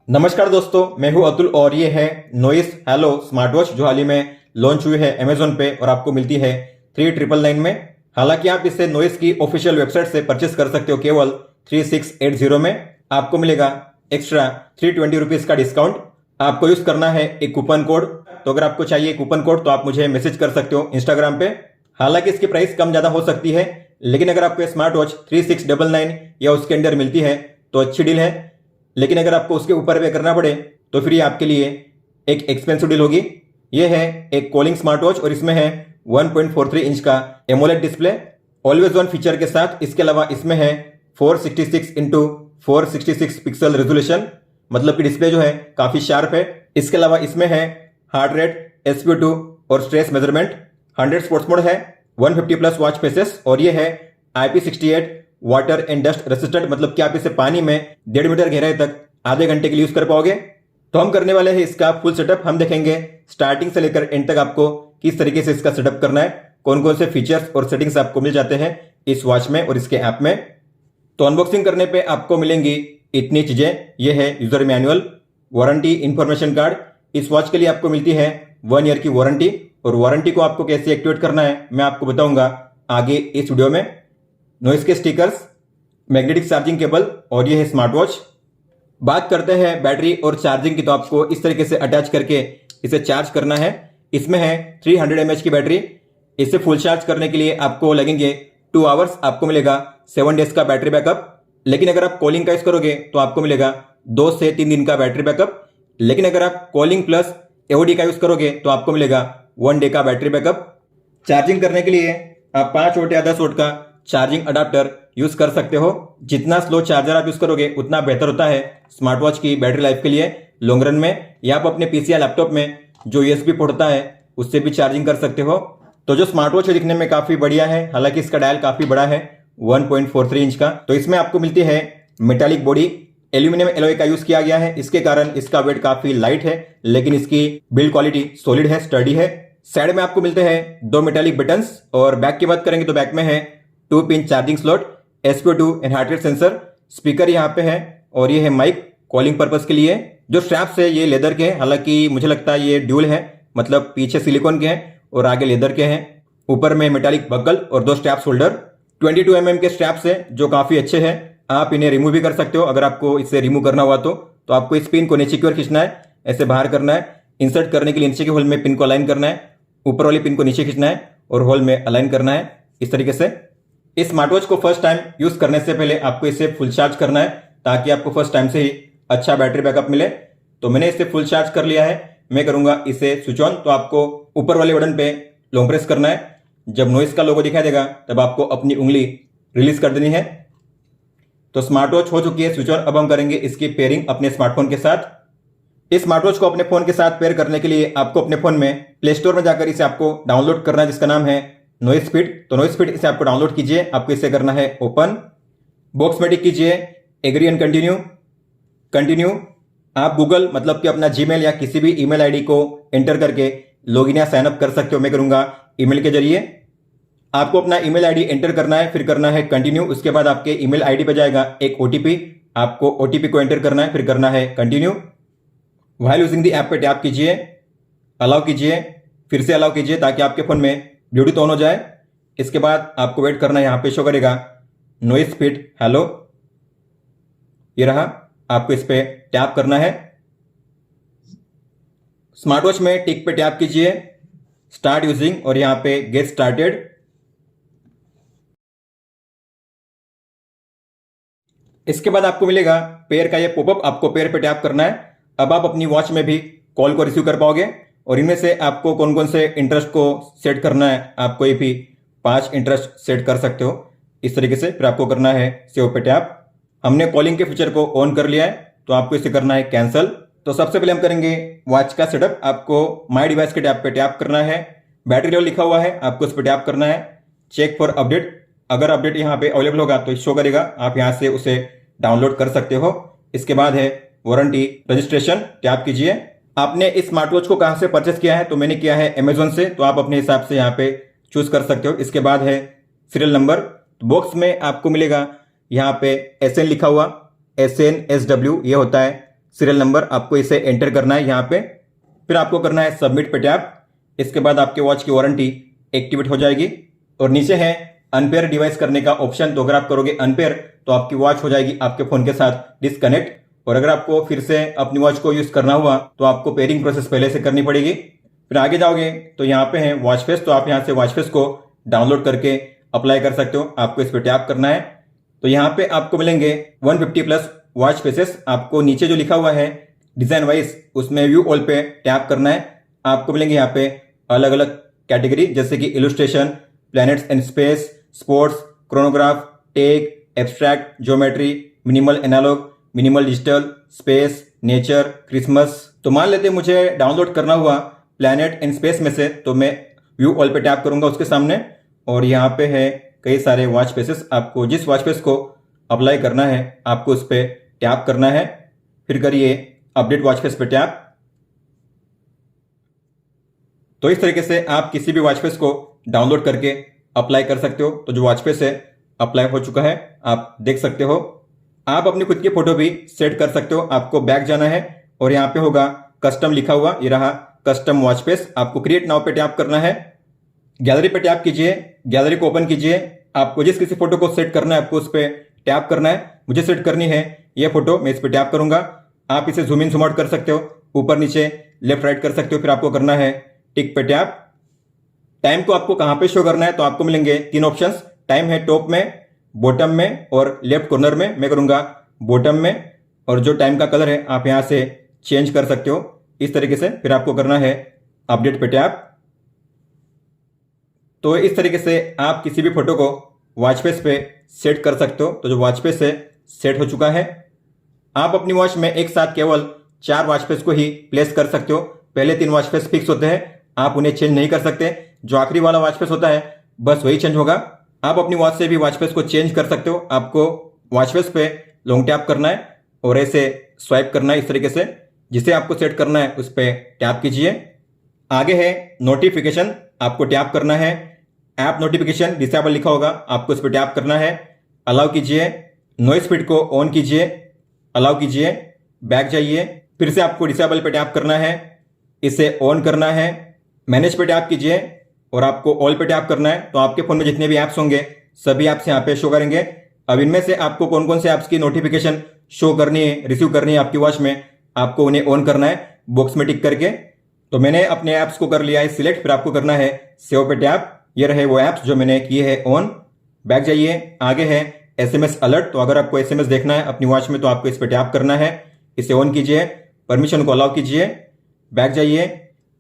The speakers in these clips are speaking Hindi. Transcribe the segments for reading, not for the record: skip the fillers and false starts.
नमस्कार दोस्तों, मैं हूं अतुल और ये है नोइस हेलो स्मार्ट वॉच जो हाल ही में लॉन्च हुई है अमेजोन पे और आपको मिलती है 3999 में। हालांकि आप इसे नोइस की ऑफिशियल वेबसाइट से परचेस कर सकते हो केवल 3680 में। आपको मिलेगा एक्स्ट्रा 320 रुपीज का डिस्काउंट। आपको यूज करना है एक कूपन कोड। तो अगर आपको चाहिए कूपन कोड तो आप मुझे मैसेज कर सकते हो इंस्टाग्राम पे। हालांकि इसकी प्राइस कम ज्यादा हो सकती है, लेकिन अगर आपको स्मार्ट वॉच 3699 या उसके अंदर मिलती है तो अच्छी डील है। लेकिन अगर आपको उसके ऊपर पे करना पड़े तो फिर ये आपके लिए एक एक्सपेंसिव डील होगी। ये है एक कॉलिंग स्मार्ट वॉच और इसमें है 1.43 इंच का AMOLED display always on feature के साथ। इसके अलावा इसमें है 466 इंटू 466 पिक्सल रेजोल्यूशन, मतलब कि डिस्प्ले जो है काफी शार्प है। इसके अलावा इसमें है हार्ट रेट, SpO2 और स्ट्रेस मेजरमेंट। 100 स्पोर्ट्स मोड है, 150 प्लस वॉच फेसेस और ये है IP68 water and dust resistant, मतलब कि आप इसे पानी में 1.5 मीटर गहराई तक आधे घंटे के लिए यूज कर पाओगे। तो हम करने वाले हैं इसका फुल सेटअप। हम देखेंगे स्टार्टिंग से लेकर एंड तक आपको किस तरीके से इसका सेटअप करना है, कौन कौन से फीचर्स और सेटिंग्स आपको मिल जाते हैं इस वॉच में और इसके ऐप में। तो अनबॉक्सिंग करने पे आपको मिलेंगी इतनी चीजें। यह है user manual, warranty information card. इस वॉच के लिए आपको मिलती है 1 ईयर की वारंटी और वारंटी को आपको कैसे एक्टिवेट करना है मैं आपको बताऊंगा आगे इस वीडियो में। नॉइस के स्टिकर्स, मैग्नेटिक चार्जिंग केबल और ये है स्मार्ट वॉच। बात करते हैं बैटरी और चार्जिंग की, तो आपको इस तरीके से अटैच करके इसे चार्ज करना है। इसमें है 300 mAh की बैटरी। इसे फुल चार्ज करने के लिए आपको लगेंगे 2 आवर्स। आपको मिलेगा 7 डेज का बैटरी बैकअप। लेकिन अगर आप कॉलिंग का यूज करोगे तो आपको मिलेगा 2 से 3 दिन का बैटरी बैकअप। लेकिन अगर आप कॉलिंग प्लस AOD का यूज करोगे तो आपको मिलेगा 1 डे का बैटरी बैकअप। चार्जिंग करने के लिए आप 5 वोल्ट या 10 वोल्ट का चार्जिंग अडाप्टर यूज कर सकते हो। जितना स्लो चार्जर आप यूज करोगे उतना बेहतर होता है स्मार्ट वॉच की बैटरी लाइफ के लिए लॉन्ग रन में। या आप अपने PC या लैपटॉप में जो USB पोर्ट होता है उससे भी चार्जिंग कर सकते हो। तो जो स्मार्ट वॉच है दिखने में काफी बढ़िया है, हालांकि इसका डायल काफी बड़ा है 1.43 इंच का। तो इसमें आपको मिलती है मेटालिक बॉडी, एल्यूमिनियम एलॉय का यूज किया गया है। इसके कारण इसका वेट काफी लाइट है, लेकिन इसकी बिल्ड क्वालिटी सॉलिड है, स्टडी है। साइड में आपको मिलते हैं 2 मेटालिक बटन्स और बैक की बात करेंगे तो बैक में है 2 pin charging slot, SpO2 and heart rate sensor, speaker यहाँ पे है और ये है माइक कॉलिंग पर्पस के लिए। जो स्ट्रैप्स है ये लेदर के हैं, हालांकि मुझे लगता है ये ड्यूल है, मतलब पीछे सिलिकॉन के हैं और आगे लेदर के हैं। ऊपर में मेटालिक बकल और 2 स्ट्रैप्स होल्डर। 22 mm के स्ट्रैप्स है जो काफी अच्छे हैं। आप इन्हें रिमूव भी कर सकते हो अगर आपको इसे रिमूव करना हुआ तो आपको इस पिन को नीचे की ओर खींचना है, ऐसे बाहर करना है। इंसर्ट करने के लिए नीचे के होल में पिन को अलाइन करना है, ऊपर वाली पिन को नीचे खींचना है और होल में अलाइन करना है इस तरीके से। इस स्मार्ट वॉच को फर्स्ट टाइम यूज करने से पहले आपको इसे फुल चार्ज करना है ताकि आपको फर्स्ट टाइम से ही अच्छा बैटरी बैकअप मिले। तो मैंने इसे फुल चार्ज कर लिया है। मैं करूंगा इसे स्विच ऑन। तो आपको ऊपर वाले बटन पे लॉन्ग प्रेस करना है। जब नॉइस का लोगो दिखाई देगा तब आपको अपनी उंगली रिलीज कर देनी है। तो स्मार्ट वॉच हो चुकी है स्विच ऑन। अब हम करेंगे इसकी पेयरिंग अपने स्मार्टफोन के साथ। इस स्मार्ट वॉच को अपने फोन के साथ पेयर करने के लिए आपको अपने फोन में प्ले स्टोर में जाकर इसे आपको डाउनलोड करना है, जिसका नाम है नॉइस फिट। तो नॉइस फिट इसे आपको डाउनलोड कीजिए। आपको इसे करना है ओपन, बॉक्स में टिक कीजिए एग्री एंड कंटिन्यू। कंटिन्यू। आप गूगल मतलब कि अपना जीमेल या किसी भी ईमेल आईडी को एंटर करके लॉगिन या साइन अप कर सकते हो। मैं करूंगा ईमेल के जरिए। आपको अपना ईमेल आईडी एंटर करना है, फिर करना है कंटिन्यू। उसके बाद आपके ईमेल आईडी पे जाएगा एक OTP। आपको OTP को एंटर करना है, फिर करना है continue. While using the app पे टैप कीजिए, अलाउ कीजिए, फिर से अलाउ कीजिए ताकि आपके फोन में ब्लूटूथ ऑन हो जाए। इसके बाद आपको वेट करना है, यहां पे शो करेगा नॉइस फिट हेलो, ये रहा। आपको इस पे टैप करना है। स्मार्ट वॉच में टिक पे टैप कीजिए, स्टार्ट यूजिंग और यहां पे गेट स्टार्टेड। इसके बाद आपको मिलेगा पेयर का ये पॉपअप, आपको पेयर पे टैप करना है। अब आप अपनी वॉच में भी कॉल को रिसीव कर पाओगे और इनमें से आपको कौन कौन से इंटरेस्ट को सेट करना है, आप कोई भी 5 इंटरेस्ट सेट कर सकते हो इस तरीके से। फिर आपको करना है सेव पे टैप। हमने कॉलिंग के फीचर को ऑन कर लिया है तो आपको इसे करना है कैंसल। तो सबसे पहले हम करेंगे वॉच का सेटअप। आपको माई डिवाइस के टैप पे टैप करना है। बैटरी लेवल लिखा हुआ है, आपको इस पर टैप करना है। चेक फॉर अपडेट, अगर अपडेट यहाँ पे अवेलेबल होगा तो शो करेगा, आप यहाँ से उसे डाउनलोड कर सकते हो। इसके बाद है वारंटी रजिस्ट्रेशन, टैप कीजिए। आपने इस स्मार्ट वॉच को कहां से परचेस किया है, तो मैंने किया है अमेजोन से, तो आप अपने हिसाब से यहाँ पे चूज कर सकते हो। इसके बाद है सीरियल नंबर। बॉक्स में आपको मिलेगा यहाँ पे SN लिखा हुआ, SN SW ये होता है सीरियल नंबर, आपको इसे एंटर करना है यहाँ पे। फिर आपको करना है सबमिट पे टैप। इसके बाद आपके वॉच की वारंटी एक्टिवेट हो जाएगी। और नीचे है अनपेयर डिवाइस करने का ऑप्शन, तो अगर आप करोगे अनपेयर तो आपकी वॉच हो जाएगी आपके फोन के साथ डिस्कनेक्ट। और अगर आपको फिर से अपनी वॉच को यूज करना हुआ तो आपको पेयरिंग प्रोसेस पहले से करनी पड़ेगी। फिर आगे जाओगे तो यहाँ पे है वॉच फेस, तो आप यहाँ से वॉच फेस को डाउनलोड करके अप्लाई कर सकते हो। आपको इस पर टैप करना है तो यहाँ पे आपको मिलेंगे 150 प्लस वॉच फेसेस। आपको नीचे जो लिखा हुआ है डिजाइन वाइज, उसमें व्यू ऑल पे टैप करना है। आपको मिलेंगे यहाँ पे अलग अलग कैटेगरी, जैसे कि illustration, planets and space, sports, chronograph, tech, abstract, geometry, minimal analog, minimal digital, space, nature, Christmas. तो मान लेते हैं मुझे डाउनलोड करना हुआ प्लैनेट एंड स्पेस में से, तो मैं व्यू ऑल पे टैप करूंगा उसके सामने। और यहाँ पे है कई सारे वॉच फेसेस। आपको जिस वॉच फेस को अप्लाई करना है आपको उस पर टैप करना है। फिर करिए अपडेट वॉच फेस पे टैप। तो इस तरीके से आप किसी भी वॉच फेस को डाउनलोड करके अप्लाई कर सकते हो। तो जो वॉच फेस है अप्लाई हो चुका है, आप देख सकते हो। आप अपनी खुद की फोटो भी सेट कर सकते हो। आपको बैक जाना है और यहाँ पे होगा कस्टम लिखा हुआ, ये रहा कस्टम वॉच फेस। आपको क्रिएट नाउ पे टैप करना है। गैलरी पे टैप कीजिए, गैलरी को ओपन कीजिए। आपको जिस किसी फोटो को सेट करना है आपको उस पर टैप करना है। मुझे सेट करनी है ये फोटो, मैं इस पर टैप करूंगा। आप इसे जूम इन जूम आउट कर सकते हो, ऊपर नीचे लेफ्ट राइट कर सकते हो। फिर आपको करना है टिक पे टैप। टाइम को आपको कहां पे शो करना है, तो आपको मिलेंगे 3 ऑप्शंस। टाइम है टॉप में, बॉटम में और लेफ्ट कॉर्नर में। मैं करूंगा बॉटम में। और जो टाइम का कलर है आप यहां से चेंज कर सकते हो इस तरीके से। फिर आपको करना है अपडेट पे टैप। तो इस तरीके से आप किसी भी फोटो को वॉच फेस पे सेट कर सकते हो। तो जो वॉच फेस है सेट हो चुका है। आप अपनी वॉच में एक साथ केवल 4 वॉच फेस को ही प्लेस कर सकते हो। पहले 3 वॉच फेस फिक्स होते हैं, आप उन्हें चेंज नहीं कर सकते। जो आखिरी वाला वॉच फेस होता है बस वही चेंज होगा। आप अपनी वॉच से भी वॉच फेस को चेंज कर सकते हो। आपको वॉच फेस पे लॉन्ग टैप करना है और ऐसे स्वाइप करना है इस तरीके से। जिसे आपको सेट करना है उस पर टैप कीजिए। आगे है नोटिफिकेशन, आपको टैप करना है। ऐप नोटिफिकेशन डिसेबल लिखा होगा, आपको इस पर टैप करना है। अलाउ कीजिए, नॉइस फीड को ऑन कीजिए, अलाउ कीजिए, बैक जाइए। फिर से आपको डिसेबल पे टैप करना है, इसे ऑन करना है। मैनेज पे टैप कीजिए और आपको ऑल पे टैप करना है। तो आपके फोन में जितने भी ऐप्स होंगे सभी ऐप्स यहाँ पे शो करेंगे। अब इनमें से आपको कौन कौन से ऐप्स की नोटिफिकेशन शो करनी है, रिसीव करनी है आपकी वॉच में, आपको उन्हें ऑन करना है बॉक्स में टिक करके। तो मैंने अपने ऐप्स को कर लिया है सिलेक्ट। फिर आपको करना है सेव पे टैप। ये रहे वो ऐप्स जो मैंने किए हैं ऑन। बैक जाइए, आगे है SMS अलर्ट। तो अगर आपको SMS देखना है अपनी वॉच में तो आपको इस पर टैप करना है, इसे ऑन कीजिए, परमिशन को अलाउ कीजिए, बैक जाइए।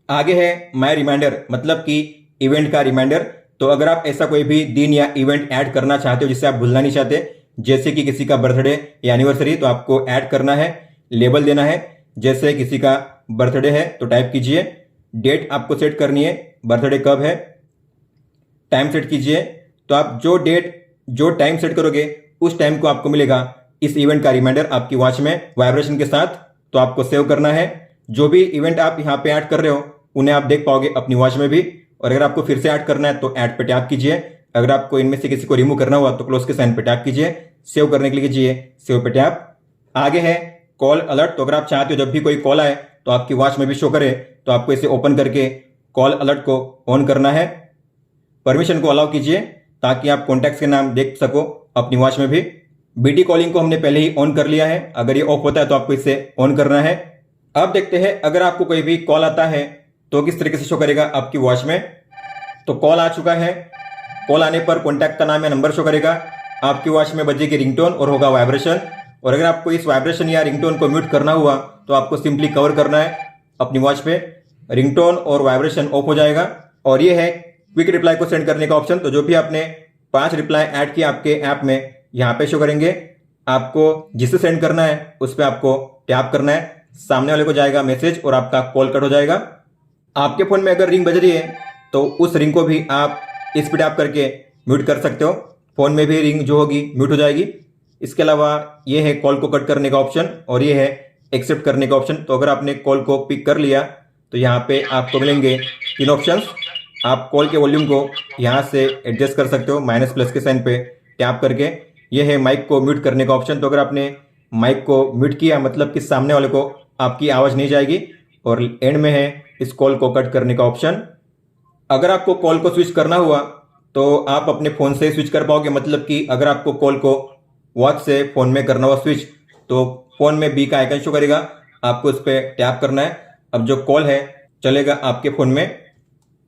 आगे है माय रिमाइंडर, मतलब कि इवेंट का रिमाइंडर। तो अगर आप ऐसा कोई भी दिन या इवेंट ऐड करना चाहते हो जिसे आप भूलना नहीं चाहते, जैसे कि किसी का बर्थडे या एनिवर्सरी, तो आपको ऐड करना है, लेबल देना है। जैसे किसी का बर्थडे है तो टाइप कीजिए, डेट आपको सेट करनी है, बर्थडे कब है, टाइम सेट कीजिए। तो आप जो डेट जो टाइम सेट करोगे उस टाइम को आपको मिलेगा इस इवेंट का रिमाइंडर आपकी वॉच में वाइब्रेशन के साथ। तो आपको सेव करना है। जो भी इवेंट आप यहाँ पे ऐड कर रहे हो उन्हें आप देख पाओगे अपनी वॉच में भी। और अगर आपको फिर से ऐड करना है तो ऐड पे टैप कीजिए। अगर आपको इनमें से किसी को रिमूव करना हुआ तो क्लोज के साइन पे टैप कीजिए। सेव करने के लिए कीजिए सेव पे टैप। आगे है कॉल अलर्ट। तो अगर आप चाहते हो जब भी कोई कॉल आए तो आपकी वॉच में भी शो करे, तो आपको इसे ओपन करके कॉल अलर्ट को ऑन करना है। परमिशन को अलाउ कीजिए ताकि आप कॉन्टैक्ट्स के नाम देख सको अपनी वॉच में भी। BT कॉलिंग को हमने पहले ही ऑन कर लिया है, अगर ये ऑफ होता है तो आपको इसे ऑन करना है। अब देखते हैं अगर आपको कोई भी कॉल आता है तो किस तरीके से शो करेगा आपकी वॉच में। तो कॉल आ चुका है। कॉल आने पर कॉन्टैक्ट का नाम या नंबर शो करेगा। आपकी वॉच में बजेगी रिंगटोन और होगा वाइब्रेशन। और अगर आपको इस वाइब्रेशन या रिंगटोन को म्यूट करना हुआ तो आपको सिंपली कवर करना है अपनी वॉच पे। रिंगटोन और वाइब्रेशन ऑफ हो जाएगा। और ये है क्विक रिप्लाई को सेंड करने का ऑप्शन। तो जो भी आपने 5 रिप्लाई ऐड किया आपके ऐप में यहाँ पे शो करेंगे। आपको जिसे सेंड करना है उस पर आपको टैप करना है, सामने वाले को जाएगा मैसेज और आपका कॉल कट हो जाएगा। आपके फोन में अगर रिंग बज रही है तो उस रिंग को भी आप इस पर टैप करके म्यूट कर सकते हो। फोन में भी रिंग जो होगी म्यूट हो जाएगी। इसके अलावा ये है कॉल को कट करने का ऑप्शन और ये है एक्सेप्ट करने का ऑप्शन। तो अगर आपने कॉल को पिक कर लिया तो यहाँ पे आपको मिलेंगे 3 ऑप्शंस। आप कॉल के वॉल्यूम को यहाँ से एडजस्ट कर सकते हो माइनस प्लस के साइन पे टैप करके। यह है माइक को म्यूट करने का ऑप्शन। तो अगर आपने माइक को म्यूट किया मतलब कि सामने वाले को आपकी आवाज़ नहीं जाएगी। और एंड में है इस कॉल को कट करने का ऑप्शन। अगर आपको कॉल को स्विच करना हुआ तो आप अपने फ़ोन से स्विच कर पाओगे, मतलब कि अगर आपको कॉल को वॉच से फ़ोन में करना हुआ स्विच, तो फ़ोन में बी का आइकन शो करेगा, आपको उस पर टैप करना है। अब जो कॉल है चलेगा आपके फ़ोन में।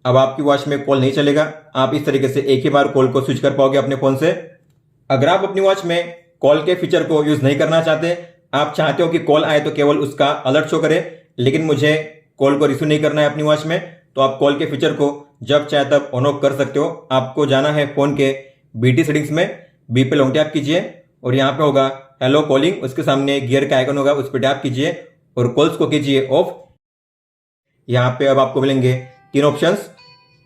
अब आपकी वॉच में कॉल नहीं चलेगा। आप इस तरीके से एक ही बार कॉल को स्विच कर पाओगे अपने फ़ोन से। अगर आप अपनी वॉच में कॉल के फीचर को यूज़ नहीं करना चाहते, आप चाहते हो कि कॉल आए तो केवल उसका अलर्ट शो करे, लेकिन मुझे कॉल को रिसीव नहीं करना है अपनी वॉच में, तो आप कॉल के फीचर को जब चाहे तब ऑन ऑफ कर सकते हो। आपको जाना है फ़ोन के बीटी सेटिंग्स में, बी पे लॉन्ग टैप कीजिए और यहाँ पे होगा हेलो कॉलिंग, उसके सामने गियर का आइकन होगा, उस पर टैप कीजिए और कॉल्स को कीजिए ऑफ। यहाँ पे अब आपको मिलेंगे 3 ऑप्शंस।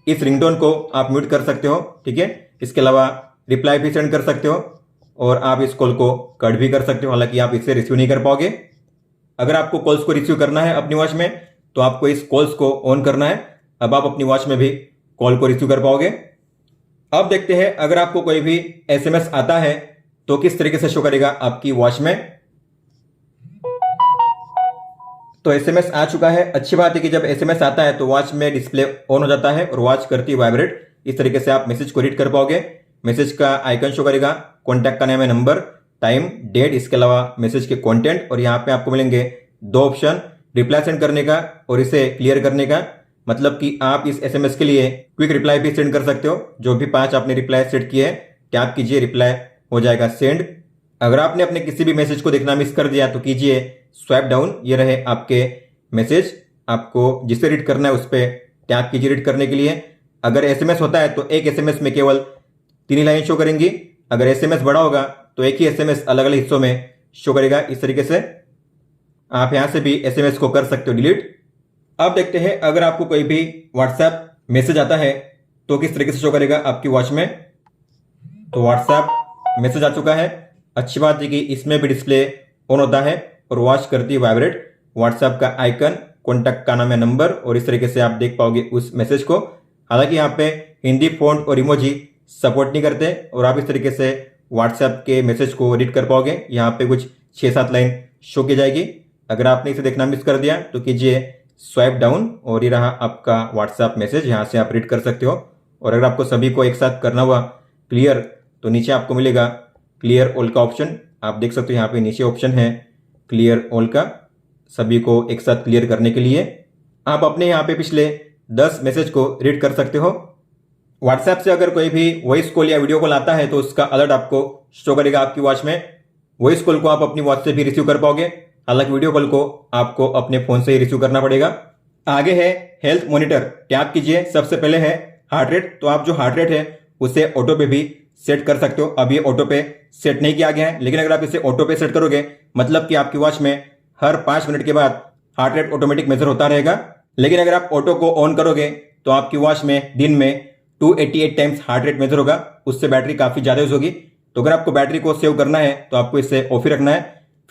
इस रिंगटोन को आप म्यूट कर सकते हो, ठीक है। इसके अलावा रिप्लाई भी सेंड कर सकते हो और आप इस कॉल को कट भी कर सकते हो, हालांकि आप इससे रिसीव नहीं कर पाओगे। अगर आपको कॉल्स को रिसीव करना है अपनी वॉच में तो आपको इस कॉल्स को ऑन करना है। अब आप अपनी वॉच में भी कॉल को रिसीव कर पाओगे। अब देखते हैं अगर आपको कोई भी एसएमएस आता है तो किस तरीके से शो करेगा आपकी वॉच में। तो एसएमएस आ चुका है। अच्छी बात है कि जब एसएमएस आता है तो वॉच में डिस्प्ले ऑन हो जाता है और वॉच करती है वाइब्रेट। इस तरीके से आप मैसेज को रीड कर पाओगे। मैसेज का आइकन शो करेगा, कॉन्टैक्ट का नाम है, नंबर, टाइम, डेट, इसके अलावा मैसेज के कंटेंट। और यहाँ पे आपको मिलेंगे 2 ऑप्शन, रिप्लाई सेंड करने का और इसे क्लियर करने का। मतलब कि आप इस एसएमएस के लिए क्विक रिप्लाई भी सेंड कर सकते हो। जो भी 5 आपने रिप्लाई सेट किए हैं, टैप कीजिए, रिप्लाई हो जाएगा सेंड। अगर आपने अपने किसी भी मैसेज को देखना मिस कर दिया तो कीजिए स्वाइप डाउन, ये रहे आपके मैसेज। आपको जिसे रीड करना है उस पर टैप कीजिए रीड करने के लिए। अगर एसएमएस होता है तो एक एसएमएस में केवल 3 लाइन शो करेंगी। अगर एसएमएस बड़ा होगा तो एक ही एसएमएस अलग अलग हिस्सों में शो करेगा। इस तरीके से आप यहां से भी एसएमएस को कर सकते हो डिलीट। अब देखते हैं अगर आपको कोई भी व्हाट्सएप मैसेज आता है तो किस तरीके से शो करेगा आपकी वॉच में। तो व्हाट्सएप मैसेज आ चुका है। अच्छी बात है कि इसमें भी डिस्प्ले ऑन होता है और वॉच करती है वाइब्रेट। व्हाट्सएप का आइकन, कॉन्टैक्ट का नाम है, नंबर, और इस तरीके से आप देख पाओगे उस मैसेज को। हालांकि यहाँ पे हिंदी फॉन्ट और इमोजी सपोर्ट नहीं करते और आप इस तरीके से व्हाट्सएप के मैसेज को रीड कर पाओगे। यहाँ पे कुछ 6-7 लाइन शो की जाएगी। अगर आपने इसे देखना मिस कर दिया तो कीजिए स्वाइप डाउन और ये रहा आपका व्हाट्सएप मैसेज, यहाँ से आप रीड कर सकते हो। और अगर आपको सभी को एक साथ करना हुआ क्लियर तो नीचे आपको मिलेगा क्लियर ऑल का ऑप्शन। आप देख सकते हो यहाँ पे नीचे ऑप्शन है क्लियर ऑल का, सभी को एक साथ क्लियर करने के लिए। आप अपने यहाँ पे पिछले 10 मैसेज को रीड कर सकते हो। व्हाट्सएप से अगर कोई भी वॉइस कॉल या वीडियो कॉल आता है तो उसका अलर्ट आपको शो करेगा आपकी वॉच में। वॉइस कॉल को आप अपनी वॉच से भी रिसीव कर पाओगे, हालांकि वीडियो कॉल को आपको अपने फोन से ही रिसीव करना पड़ेगा। आगे है हेल्थ मॉनिटर, टैप कीजिए। सबसे पहले है हार्ट रेट, तो आप जो हार्ट रेट है उसे ऑटो पे भी सेट कर सकते हो। अब ये ऑटो पे सेट नहीं किया गया है, लेकिन अगर आप इसे ऑटो पे सेट करोगे मतलब कि आपकी वॉच में हर 5 मिनट के बाद हार्ट रेट ऑटोमेटिक मेजर होता रहेगा। लेकिन अगर आप ऑटो को ऑन करोगे तो आपकी वॉच में दिन में 288 टाइम्स हार्ट रेट मेजर होगा। उससे बैटरी काफी ज्यादा यूज होगी। तो अगर आपको बैटरी को सेव करना है तो आपको इसे ऑफ ही रखना है।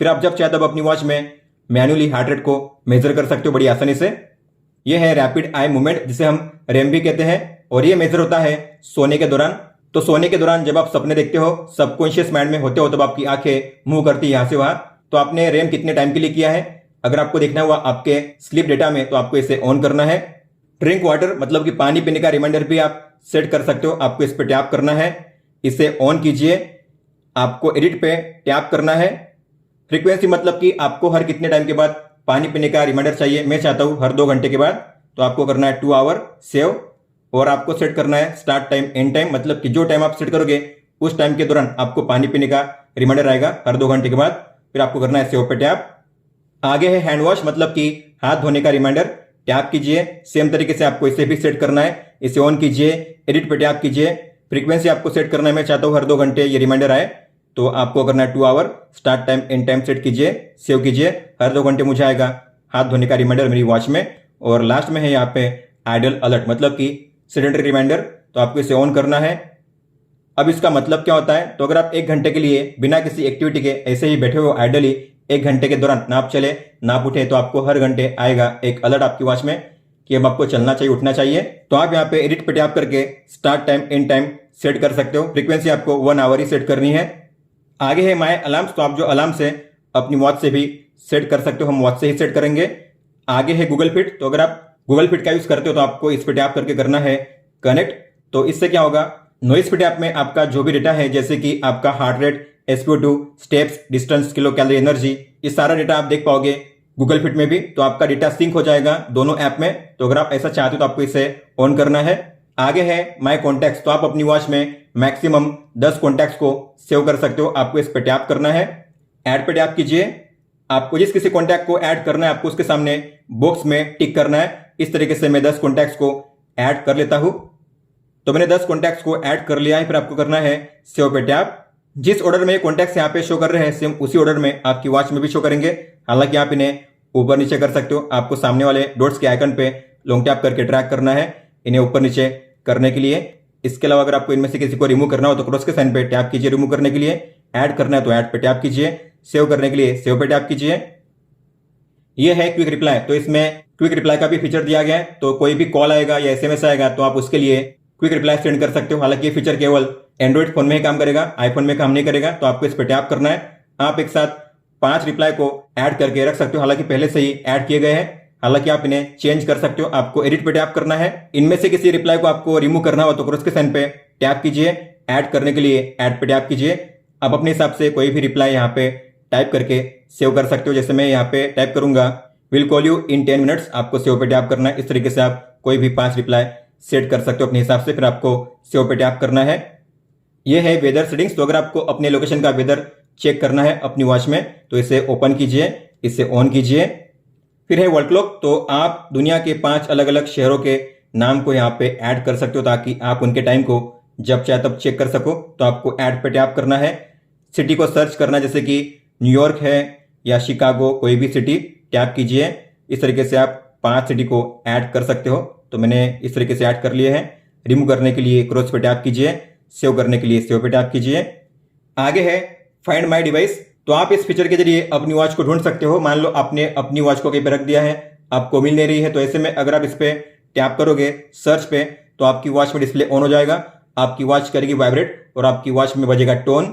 फिर आप जब चाहे तब अपनी वॉच में मैन्युअली हार्ट रेट को मेजर कर सकते हो बड़ी आसानी से। यह है रैपिड आई मूवमेंट, जिसे हम रैम भी कहते हैं, और ये मेजर होता है सोने के दौरान। तो सोने के दौरान जब आप सपने देखते हो, सबकॉन्शियस माइंड में होते हो, तब आपकी आंखें मूव करती है यहां से वहां। तो आपने रैम कितने टाइम के लिए किया है, अगर आपको देखना हुआ आपके स्लीप डेटा में, तो आपको इसे ऑन करना है। ड्रिंक वाटर मतलब कि पानी पीने का रिमाइंडर भी आप सेट कर सकते हो। आपको इस पे टैप करना है, इसे ऑन कीजिए। आपको एडिट पे टैप करना है। फ्रीक्वेंसी मतलब कि आपको हर कितने टाइम के बाद पानी पीने का रिमाइंडर चाहिए। मैं चाहता हूं हर 2 घंटे के बाद, तो आपको करना है 2 आवर सेव। और आपको सेट करना है स्टार्ट टाइम, एंड टाइम, मतलब कि जो टाइम आप सेट करोगे उस टाइम के दौरान आपको पानी पीने का रिमाइंडर आएगा हर 2 घंटे के बाद। फिर आपको करना है सेव पे टैप। आगे है हैंड वॉश, मतलब कि हाथ धोने का रिमाइंडर, टैप कीजिए। सेम तरीके से आपको इसे भी सेट करना है। इसे ऑन कीजिए, एडिट पे टैप कीजिए। फ्रीक्वेंसी आपको सेट करना है, मैं चाहता हूं हर 2 घंटे ये रिमाइंडर आए, तो आपको करना है 2 hour. Start time, end time set कीजिए, सेव कीजिए। हर 2 घंटे मुझे आएगा हाथ धोने का रिमाइंडर मेरी वॉच में। और लास्ट में है यहाँ पे आइडल अलर्ट, मतलब कि सेडेंटरी रिमाइंडर, तो आपको इसे ऑन करना है। अब इसका मतलब क्या होता है, तो अगर आप 1 घंटे के लिए बिना किसी एक्टिविटी के ऐसे ही बैठे हो आइडली 1 घंटे के दौरान, ना आप चले ना आप उठे, तो आपको हर घंटे आएगा एक अलर्ट आपकी वॉच में कि अब आपको चलना चाहिए, उठना चाहिए। तो आप यहाँ पे एडिट पे टैप करके start time, end time set कर सकते हो। फ्रीक्वेंसी आपको 1 आवर ही सेट करनी है। आगे है माय अलार्म्स, तो आप जो अलार्म्स है अपनी वॉच से भी सेट कर सकते हो, हम वॉच से ही सेट करेंगे। आगे है गूगल फिट। तो अगर आप गूगल फिट का यूज करते हो तो आपको इस पे टैप करके करना है कनेक्ट। तो इससे क्या होगा, नॉइस फिट ऐप में आपका जो भी डेटा है, जैसे कि आपका heart rate, SpO2, steps, distance, kilo calorie, energy, ये सारा डेटा आप देख पाओगे गूगल फिट में भी। तो आपका डेटा सिंक हो जाएगा दोनों ऐप में। तो अगर आप ऐसा चाहते हो तो आपको इसे ऑन करना है। आगे है माय कॉन्टैक्ट्स। तो आप अपनी वॉच में मैक्सिमम 10 कॉन्टैक्ट्स को सेव कर सकते हो। आपको इस पे टैप करना है, ऐड पे टैप कीजिए। आपको जिस किसी कॉन्टैक्ट को ऐड करना है आपको उसके सामने बॉक्स में टिक करना है। इस तरीके से मैं 10 कॉन्टैक्ट्स को ऐड कर लेता हूं। तो मैंने 10 कॉन्टैक्ट्स को ऐड कर लिया है। फिर आपको करना है सेव पे टैप। जिस ऑर्डर में कॉन्टैक्ट्स यहाँ पे शो कर रहे हैं सेम उसी ऑर्डर में आपकी वॉच में भी शो करेंगे। हालांकि आप इन्हें ऊपर नीचे कर सकते हो। आपको सामने वाले डॉट्स के आइकन पे लॉन्ग टैप करके ट्रैक करना है इन्हें ऊपर नीचे करने के लिए। इसके अलावा अगर आपको इनमें से किसी को रिमूव करना हो तो क्रॉस के साइन पे टैप कीजिए रिमूव करने के लिए। ऐड करना है तो ऐड पे टैप कीजिए। सेव करने के लिए सेव पे टैप कीजिए। ये है क्विक रिप्लाई। तो इसमें क्विक रिप्लाई का भी फीचर दिया गया है। तो कोई भी कॉल आएगा या SMS आएगा तो आप उसके लिए क्विक रिप्लाई सेंड कर सकते हो। हालांकि ये फीचर केवल एंड्रॉइड फोन में ही काम करेगा, आईफोन में काम नहीं करेगा। तो आपको इस पर टैप करना है। आप एक साथ 5 रिप्लाई को ऐड करके रख सकते हो। हालांकि पहले से ही ऐड किए गए हैं। हालांकि आप इन्हें चेंज कर सकते हो। आपको एडिट पे टैप करना है। इनमें से किसी रिप्लाई को आपको रिमूव करना हो तो क्रॉस के साइन पे टैप कीजिए। ऐड करने के लिए ऐड पे टैप कीजिए। आप अपने हिसाब से कोई भी रिप्लाई यहाँ पे टाइप करके सेव कर सकते हो। जैसे मैं यहाँ पे टाइप करूंगा will call you in 10 minutes. आपको सेव पे टैप करना है। इस तरीके से आप कोई भी 5 रिप्लाई सेट कर सकते हो अपने हिसाब से। फिर आपको सेव पे टैप करना है। यह है वेदर सेटिंग्स। तो अगर आपको अपने लोकेशन का वेदर चेक करना है अपनी वॉच में तो इसे ओपन कीजिए, इसे ऑन कीजिए। फिर है वर्ल्ड क्लॉक। तो आप दुनिया के 5 अलग अलग शहरों के नाम को यहाँ पे ऐड कर सकते हो ताकि आप उनके टाइम को जब चाहे तब चेक कर सको। तो आपको ऐड पे टैप करना है। सिटी को सर्च करना है, जैसे कि न्यूयॉर्क है या शिकागो, कोई भी सिटी टैप कीजिए। इस तरीके से आप 5 सिटी को ऐड कर सकते हो। तो मैंने इस तरीके से ऐड कर लिए हैं। रिमूव करने के लिए क्रॉस पे टैप कीजिए। सेव करने के लिए सेव पे टैप कीजिए। आगे है फाइंड माय डिवाइस। तो आप इस फीचर के जरिए अपनी वॉच को ढूंढ सकते हो। मान लो आपने अपनी वॉच को कहीं पे रख दिया है, आपको मिल नहीं रही है। तो ऐसे में अगर आप इस पे टैप करोगे सर्च पे तो आपकी वॉच में डिस्प्ले ऑन हो जाएगा। आपकी वॉच करेगी वाइब्रेट और आपकी वॉच में बजेगा टोन।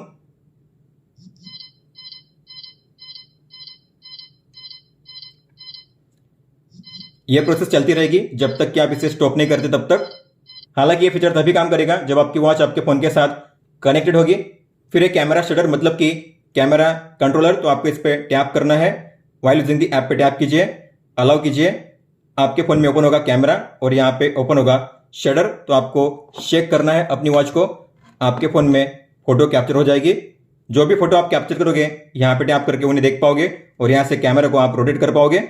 यह प्रोसेस चलती रहेगी जब तक कि आप इसे स्टॉप नहीं करते तब तक। हालांकि ये फीचर तभी काम करेगा जब आपकी वॉच आपके फोन के साथ कनेक्टेड होगी। फिर एक कैमरा शटर मतलब कि कैमरा कंट्रोलर। तो आपको इस पे टैप करना है। वाइल यूजिंग दी ऐप पे टैप कीजिए, अलाउ कीजिए। आपके फोन में ओपन होगा कैमरा और यहाँ पे ओपन होगा शटर। तो आपको शेक करना है अपनी वॉच को। आपके फोन में फोटो कैप्चर हो जाएगी। जो भी फोटो आप कैप्चर करोगे यहाँ पे टैप करके उन्हें देख पाओगे और यहाँ से कैमरा को आप रोटेट कर पाओगे।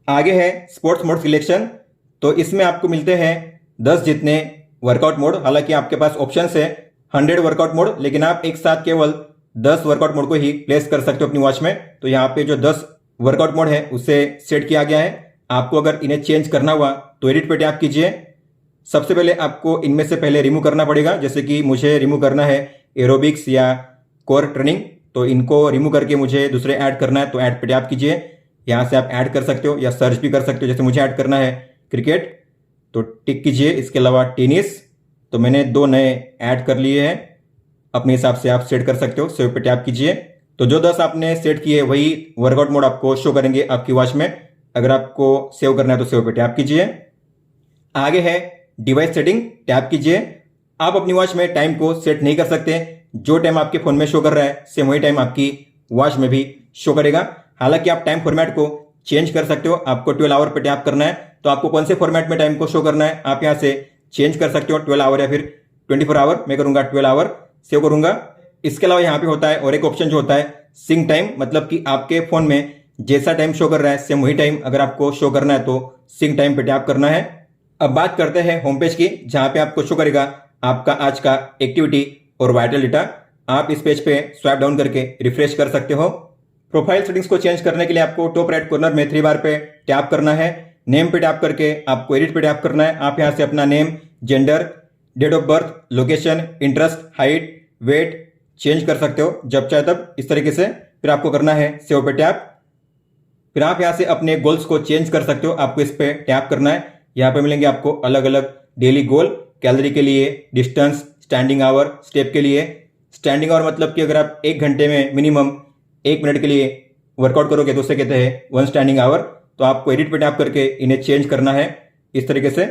आगे है स्पोर्ट्स मोड सिलेक्शन। तो इसमें आपको मिलते हैं 10 जितने वर्कआउट मोड। हालांकि आपके पास ऑप्शन है 100 वर्कआउट मोड, लेकिन आप एक साथ केवल 10 वर्कआउट मोड को ही प्लेस कर सकते हो अपनी वॉच में। तो यहाँ पे जो 10 वर्कआउट मोड है उसे सेट किया गया है। आपको अगर इन्हें चेंज करना हुआ तो एडिट पे टैप कीजिए। सबसे पहले आपको इनमें से पहले रिमूव करना पड़ेगा। जैसे कि मुझे रिमूव करना है एरोबिक्स या कोर ट्रेनिंग। तो इनको रिमूव करके मुझे दूसरे ऐड करना है। तो ऐड पे टैप कीजिए। यहाँ से आप ऐड कर सकते हो या सर्च भी कर सकते हो। जैसे मुझे ऐड करना है क्रिकेट तो टिक कीजिए। इसके अलावा टेनिस, तो मैंने 2 नए ऐड कर लिए हैं। अपने हिसाब से आप सेट कर सकते हो। सेव पे टैप कीजिए। तो जो 10 आपने सेट किए वही वर्कआउट मोड आपको शो करेंगे आपकी वॉच में। अगर आपको सेव करना है तो सेव पे टैप कीजिए। आगे है डिवाइस सेटिंग, टैप कीजिए। आप अपनी वॉच में टाइम को सेट नहीं कर सकते। जो टाइम आपके फोन में शो कर रहा है सेम वही टाइम आपकी वॉच में भी शो करेगा। हालांकि आप टाइम फॉर्मेट को चेंज कर सकते हो। आपको 12 आवर पे टैप करना है। तो आपको कौन से फॉर्मेट में टाइम को शो करना है आप यहाँ से चेंज कर सकते हो, 12 आवर या फिर 24 आवर। मैं करूंगा 12 आवर, सेव करूंगा। इसके अलावा यहाँ पे होता है और एक ऑप्शन जो होता है सिंक टाइम, मतलब कि आपके फोन में जैसा टाइम शो कर रहा है सेम वही टाइम अगर आपको शो करना है तो सिंक टाइम पे टैप करना है। अब बात करते हैं होम पेज की, जहां पे आपको शो करेगा आपका आज का एक्टिविटी और वाइटल डेटा। आप इस पेज पे स्वाइप डाउन करके रिफ्रेश कर सकते हो। प्रोफाइल सेटिंग्स को चेंज करने के लिए आपको टॉप राइट कॉर्नर में 3 बार पे टैप करना है। नेम पे टैप करके आपको एडिट पे टैप करना है। आप यहां से अपना name, gender, date of birth, location, interest, height, weight change कर सकते हो जब चाहे तब, इस तरीके से। फिर आपको करना है सेव पे टैप। फिर आप यहां से अपने गोल्स को चेंज कर सकते हो। आपको इस पे टैप करना है। यहां पे मिलेंगे आपको अलग अलग डेली गोल, कैलोरी के लिए, डिस्टेंस, स्टैंडिंग आवर, स्टेप के लिए। स्टैंडिंग आवर मतलब कि अगर आप 1 घंटे में मिनिमम 1 मिनट के लिए वर्कआउट करोगे तो उसे कहते हैं 1 स्टैंडिंग आवर। तो आपको एडिट पे टैप करके इन्हें चेंज करना है इस तरीके से।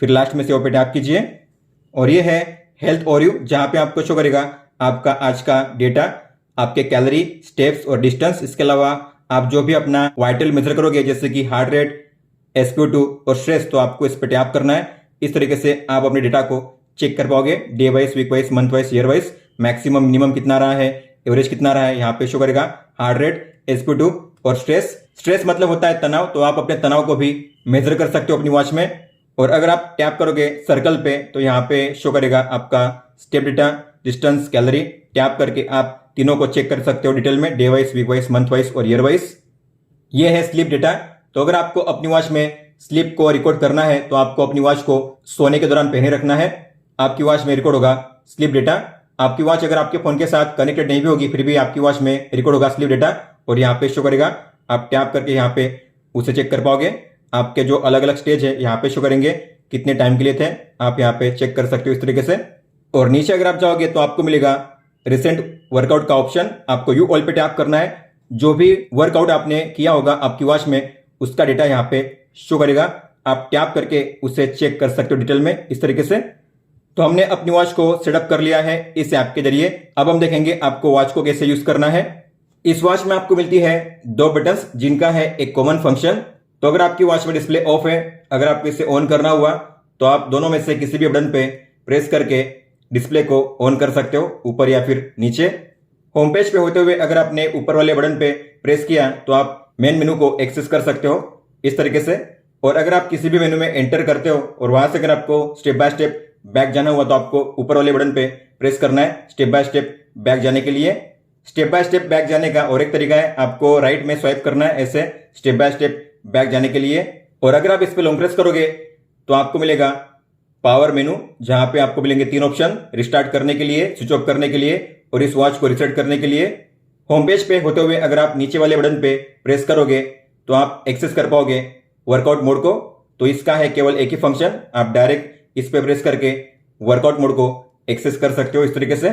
फिर लास्ट में सेव पे टैप कीजिए और ये है हेल्थ ओवरव्यू, जहां पे आपको शो करेगा आपका आज का डेटा, आपके कैलोरी, स्टेप्स और डिस्टेंस। इसके अलावा आप जो भी अपना वाइटल मेजर करोगे जैसे कि हार्ट रेट, SpO2 और स्ट्रेस, तो आपको इस पर टैप करना है। इस तरीके से आप अपने डेटा को चेक कर पाओगे day wise, week wise, month wise, year wise. Maximum minimum कितना रहा है, एवरेज कितना रहा है, यहाँ पे शो करेगा हार्ट रेट, SpO2 और स्ट्रेस। स्ट्रेस मतलब होता है तनाव, तो आप अपने तनाव को भी मेजर कर सकते हो अपनी वॉच में। और अगर आप टैप करोगे सर्कल पे तो यहाँ पे शो करेगा आपका step data, distance, calorie. Tap करके आप तीनों को चेक कर सकते हो डिटेल में, day wise, week wise, month wise और ईयर वाइज। ये है स्लीप डेटा। तो अगर आपको अपनी वॉच में स्लीप को रिकॉर्ड करना है तो आपको अपनी वॉच को सोने के दौरान पहने रखना है। आपकी वॉच में रिकॉर्ड होगा स्लीप डेटा। आपकी वॉच अगर आपके फोन के साथ कनेक्टेड नहीं भी होगी फिर भी आपकी वॉच में रिकॉर्ड होगा स्लीप डेटा और यहाँ पे शो करेगा। आप टैप करके यहाँ पे उसे चेक कर पाओगे। आपके जो अलग अलग स्टेज है यहाँ पे शो करेंगे कितने टाइम के लिए थे, आप यहाँ पे चेक कर सकते हो इस तरीके से। और नीचे अगर आप जाओगे तो आपको मिलेगा रिसेंट वर्कआउट का ऑप्शन। आपको यू ऑल पे टैप करना है। जो भी वर्कआउट आपने किया होगा आपकी वॉच में उसका डेटा यहाँ पे शो करेगा। आप टैप करके उसे चेक कर सकते हो डिटेल में इस तरीके से। तो हमने अपनी वॉच को सेटअप कर लिया है इस ऐप के जरिए। अब हम देखेंगे आपको वॉच को कैसे यूज करना है। इस वॉच में आपको मिलती है 2 बटन्स जिनका है एक कॉमन फंक्शन। तो अगर आपकी वॉच में डिस्प्ले ऑफ है, अगर आपको इसे ऑन करना हुआ तो आप दोनों में से किसी भी बटन पे प्रेस करके डिस्प्ले को ऑन कर सकते हो, ऊपर या फिर नीचे। होम पेज पे होते हुए अगर आपने ऊपर वाले बटन पे प्रेस किया तो आप मेन मेनू को एक्सेस कर सकते हो इस तरीके से। और अगर आप किसी भी मेनू में एंटर करते हो और वहां से अगर आपको स्टेप बाय स्टेप बैक जाना हुआ तो आपको ऊपर वाले बटन पे प्रेस करना है स्टेप बाय स्टेप बैक जाने के लिए। स्टेप बाय स्टेप बैक जाने का और एक तरीका है, आपको राइट में स्वाइप करना है ऐसे स्टेप बाय स्टेप बैक जाने के लिए। और अगर आप इस पे लॉन्ग प्रेस करोगे तो आपको मिलेगा पावर मेनू, जहां पे आपको मिलेंगे 3 ऑप्शन, रिस्टार्ट करने के लिए, स्विच ऑफ करने के लिए और इस वॉच को रिसेट करने के लिए। होम पेज पे होते हुए अगर आप नीचे वाले बटन पे प्रेस करोगे तो आप एक्सेस कर पाओगे वर्कआउट मोड को। तो इसका है केवल एक ही फंक्शन, आप डायरेक्ट इस पे प्रेस करके वर्कआउट मोड को एक्सेस कर सकते हो इस तरीके से।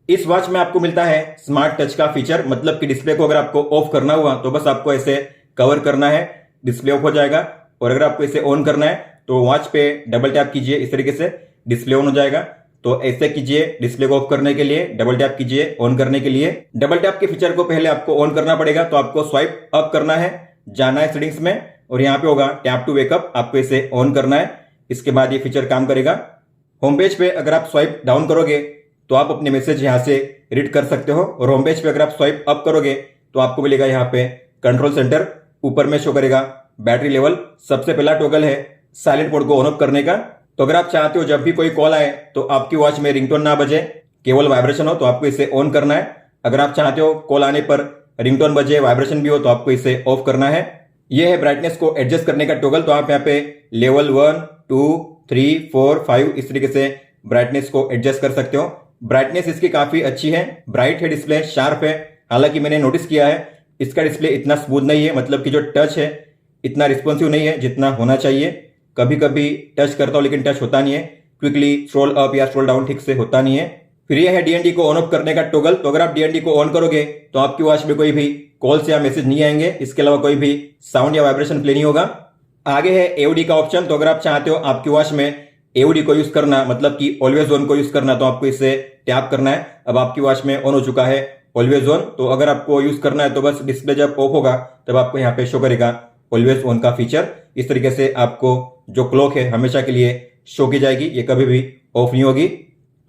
इस वॉच में आपको मिलता है स्मार्ट टच का फीचर, मतलब कि डिस्प्ले को अगर आपको ऑफ करना हुआ तो बस आपको ऐसे कवर करना है, डिस्प्ले ऑफ हो जाएगा। और अगर आपको इसे ऑन करना है तो वॉच पे डबल टैप कीजिए इस तरीके से, डिस्प्ले ऑन हो जाएगा। तो ऐसे कीजिए डिस्प्ले को ऑफ करने के लिए, डबल टैप कीजिए ऑन करने के लिए। डबल टैप के फीचर को पहले आपको ऑन करना पड़ेगा, तो आपको स्वाइप अप करना है, जाना है सेटिंग्स में और यहाँ पे होगा टैप टू वेकअप, आपको इसे ऑन करना है। इसके बाद ये फीचर काम करेगा। होम पेज पे अगर आप स्वाइप डाउन करोगे तो आप अपने मैसेज यहाँ से रीड कर सकते हो। और होम पेज पे अगर आप स्वाइप अप करोगे तो आपको मिलेगा यहाँ पे कंट्रोल सेंटर, ऊपर में शो करेगा बैटरी लेवल। सबसे पहला टॉगल है साइलेंट मोड को ऑन ऑफ करने का। तो अगर आप चाहते हो जब भी कोई कॉल आए तो आपकी वॉच में रिंगटोन ना बजे, केवल वाइब्रेशन हो, तो आपको इसे ऑन करना है। अगर आप चाहते हो कॉल आने पर रिंगटोन बजे, वाइब्रेशन भी हो, तो आपको इसे ऑफ करना है। यह है ब्राइटनेस को एडजस्ट करने का टॉगल। तो आप यहाँ पे लेवल 1, 2, 3, 4, 5 इस तरीके से ब्राइटनेस को एडजस्ट कर सकते हो। ब्राइटनेस इसकी काफी अच्छी है, ब्राइट है, डिस्प्ले शार्प है। हालांकि मैंने नोटिस किया है इसका डिस्प्ले इतना स्मूथ नहीं है, मतलब कि जो टच है इतना रिस्पॉन्सिव नहीं है जितना होना चाहिए। कभी कभी टच करता हूं लेकिन टच होता नहीं है, क्विकली स्क्रॉल अप या स्क्रॉल डाउन ठीक से होता नहीं है। फिर यह है डीएनडी को ऑन ऑफ करने का टॉगल। तो अगर आप डीएनडी को ऑन करोगे तो आपकी वॉच में कोई भी कॉल्स या मैसेज नहीं आएंगे, इसके अलावा कोई भी साउंड या वाइब्रेशन प्ले नहीं होगा। आगे है एओडी का ऑप्शन। तो अगर आप चाहते हो आपकी वॉच में एओडी को यूज करना, मतलब कि ऑलवेज ऑन को यूज करना, तो आपको इसे टैप करना है। अब आपकी वॉच में ऑन हो चुका है ऑलवेज ऑन। तो अगर आपको यूज करना है तो बस डिस्प्ले जब ऑफ होगा तब आपको यहाँ पे शो करेगा ऑलवेज ऑन का फीचर। इस तरीके से आपको जो क्लॉक है हमेशा के लिए शो की जाएगी, ये कभी भी ऑफ नहीं होगी।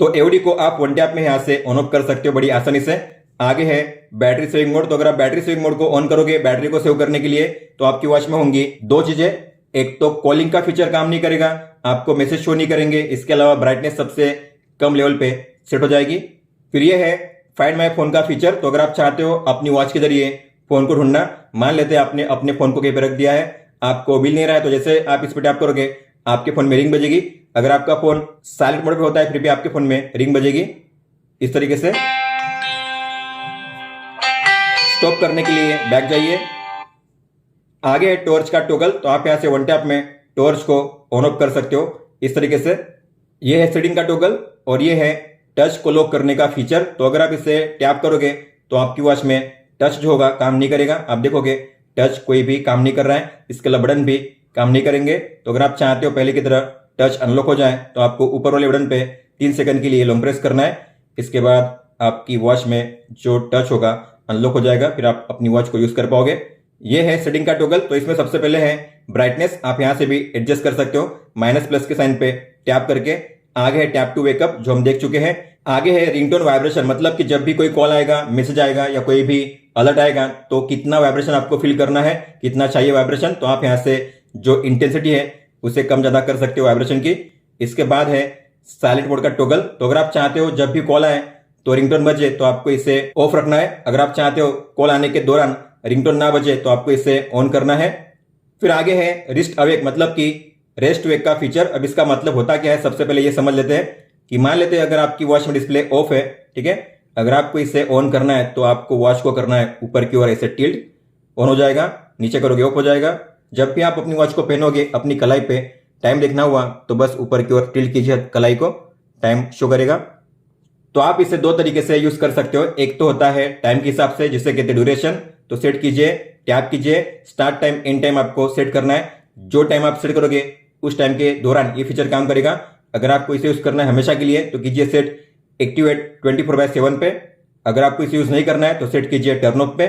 तो एओडी को आप वन टैप में यहाँ से ऑन ऑफ कर सकते हो बड़ी आसानी से। आगे है बैटरी सेविंग मोड। तो अगर आप बैटरी सेविंग मोड को ऑन करोगे बैटरी को सेव करने के लिए, तो आपकी वॉच में होंगी 2 चीजें। एक तो कॉलिंग का फीचर काम नहीं करेगा, आपको मैसेज शो नहीं करेंगे। इसके अलावा ब्राइटनेस सबसे कम लेवल पे सेट हो जाएगी। फिर यह है फाइंड माय फोन का फीचर। तो अगर आप चाहते हो अपनी वॉच के जरिए फोन को ढूंढना, मान लेते हैं आपने अपने फोन को कहीं पे रख दिया है, आपको मिल नहीं रहा है, तो जैसे आप इस पर टैप करोगे आपके फोन में रिंग बजेगी। अगर आपका फोन साइलेंट मोड पे होता है फिर भी आपके फोन में रिंग बजेगी इस तरीके से। स्टॉप करने के लिए बैक जाइए। आगे है टॉर्च का टॉगल। तो आप यहां से वन टैप में टॉर्च को ऑन ऑफ कर सकते हो इस तरीके से। यह है सेटिंग का टॉगल और यह है टच को लॉक करने का फीचर। तो अगर आप इसे टैप करोगे तो आपकी वॉच में टच जो होगा काम नहीं करेगा। आप देखोगे टच कोई भी काम नहीं कर रहा है, इसके लिए बटन भी काम नहीं करेंगे। तो अगर आप चाहते हो पहले की तरह टच अनलॉक हो जाए तो आपको ऊपर वाले बटन पे 3 सेकंड के लिए लॉन्ग प्रेस करना है। इसके बाद आपकी वॉच में जो टच होगा अनलॉक हो जाएगा, फिर आप अपनी वॉच को यूज कर पाओगे। ये है सेटिंग का टॉगल। तो इसमें सबसे पहले है ब्राइटनेस, आप यहां से भी एडजस्ट कर सकते हो माइनस प्लस के साइन पे टैप करके। आगे है टैप टू वेकअप जो हम देख चुके हैं। आगे है रिंगटोन वाइब्रेशन, मतलब कि जब भी कोई कॉल आएगा, मैसेज आएगा या कोई भी अलर्ट आएगा तो कितना वाइब्रेशन आपको फील करना है, कितना चाहिए वाइब्रेशन। तो आप यहां से जो इंटेंसिटी है उसे कम ज्यादा कर सकते हो वाइब्रेशन की। इसके बाद है साइलेंट मोड का टॉगल। तो अगर आप चाहते हो जब भी कॉल आए तो रिंगटोन बजे तो आपको इसे ऑफ रखना है। अगर आप चाहते हो कॉल आने के दौरान रिंगटोन ना बजे तो आपको इसे ऑन करना है। फिर आगे है रिस्ट अवेक, मतलब कि रेस्ट वेक का फीचर। अब इसका मतलब होता क्या है, सबसे पहले ये समझ लेते हैं कि मान लेते हैं अगर आपकी वॉच में डिस्प्ले ऑफ है, ठीक है, अगर आपको इसे ऑन करना है तो आपको वॉच को करना है ऊपर की ओर ऐसे टिल्ट, ऑन हो जाएगा। नीचे करोगे ऑफ हो जाएगा। जब भी आप अपनी वॉच को पहनोगे, अपनी कलाई पे टाइम देखना हुआ तो बस ऊपर की ओर टिल्ट कीजिए कलाई को, टाइम शो करेगा। तो आप इसे 2 तरीके से यूज कर सकते हो। एक तो होता है टाइम के हिसाब से, जिसे कहते हैं ड्यूरेशन। तो सेट कीजिए, टैप कीजिए, स्टार्ट टाइम एंड टाइम आपको सेट करना है। जो टाइम आप सेट करोगे उस टाइम के दौरान ये फीचर काम करेगा। अगर आपको इसे यूज करना है हमेशा के लिए तो कीजिए सेट एक्टिवेट 24/7 पे। अगर आपको इसे यूज नहीं करना है तो सेट कीजिए टर्न ऑफ पे।